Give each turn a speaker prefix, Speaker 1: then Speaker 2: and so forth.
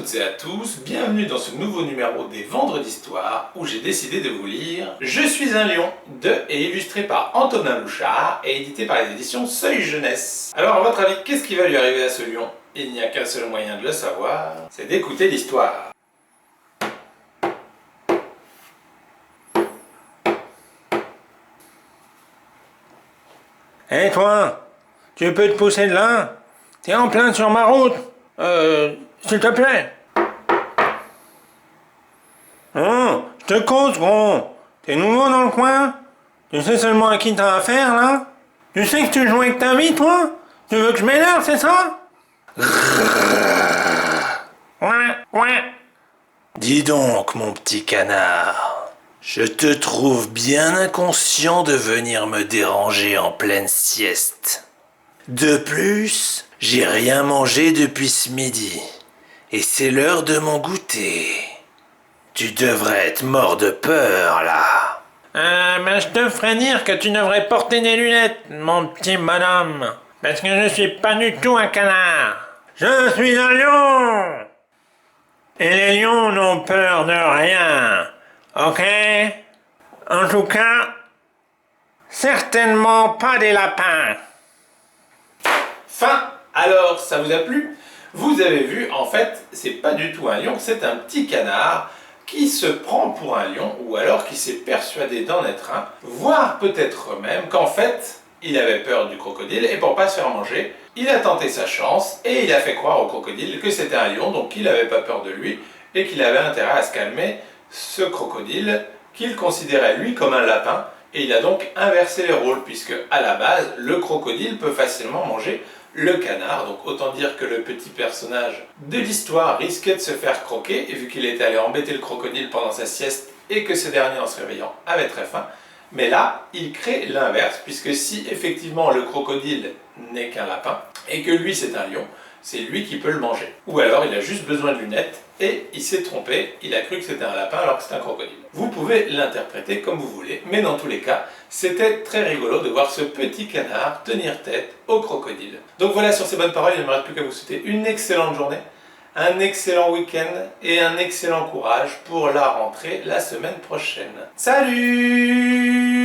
Speaker 1: toutes et à tous, bienvenue dans ce nouveau numéro des Vendredis d'Histoire où j'ai décidé de vous lire Je suis un lion de et illustré par Antonin Louchard et édité par les éditions Seuil Jeunesse. Alors à votre avis, qu'est-ce qui va lui arriver à ce lion? Il n'y a qu'un seul moyen de le savoir, c'est d'écouter l'histoire.
Speaker 2: Hé toi, tu peux te pousser de là? T'es en plein sur ma route. S'il te plaît. Oh, je te cause, gros. T'es nouveau dans le coin? Tu sais seulement à qui t'as affaire, là? Tu sais que tu joues avec ta vie, toi? Tu veux que je m'énerve, c'est ça? Ouais.
Speaker 3: Dis donc, mon petit canard, je te trouve bien inconscient de venir me déranger en pleine sieste. De plus, j'ai rien mangé depuis ce midi, et c'est l'heure de mon goûter. Tu devrais être mort de peur, là.
Speaker 2: Je te ferais dire que tu devrais porter des lunettes, mon petit bonhomme. Parce que je suis pas du tout un canard. Je suis un lion. Et les lions n'ont peur de rien. Ok? En tout cas, certainement pas des lapins.
Speaker 1: Fin. Alors, ça vous a plu? Vous avez vu, en fait, c'est pas du tout un lion, c'est un petit canard qui se prend pour un lion, ou alors qui s'est persuadé d'en être un, voire peut-être même qu'en fait, il avait peur du crocodile, et pour pas se faire manger, il a tenté sa chance, et il a fait croire au crocodile que c'était un lion, donc qu'il n'avait pas peur de lui, et qu'il avait intérêt à se calmer, ce crocodile, qu'il considérait lui comme un lapin, et il a donc inversé les rôles, puisque à la base, le crocodile peut facilement manger le canard, donc autant dire que le petit personnage de l'histoire risquait de se faire croquer, et vu qu'il était allé embêter le crocodile pendant sa sieste, et que ce dernier en se réveillant avait très faim, mais là, il crée l'inverse, puisque si effectivement le crocodile n'est qu'un lapin, et que lui c'est un lion, c'est lui qui peut le manger. Ou alors il a juste besoin de lunettes, et il s'est trompé, il a cru que c'était un lapin alors que c'était un crocodile. Vous pouvez l'interpréter comme vous voulez, mais dans tous les cas, c'était très rigolo de voir ce petit canard tenir tête au crocodile. Donc voilà, sur ces bonnes paroles, il ne me reste plus qu'à vous souhaiter une excellente journée, un excellent week-end et un excellent courage pour la rentrée la semaine prochaine. Salut!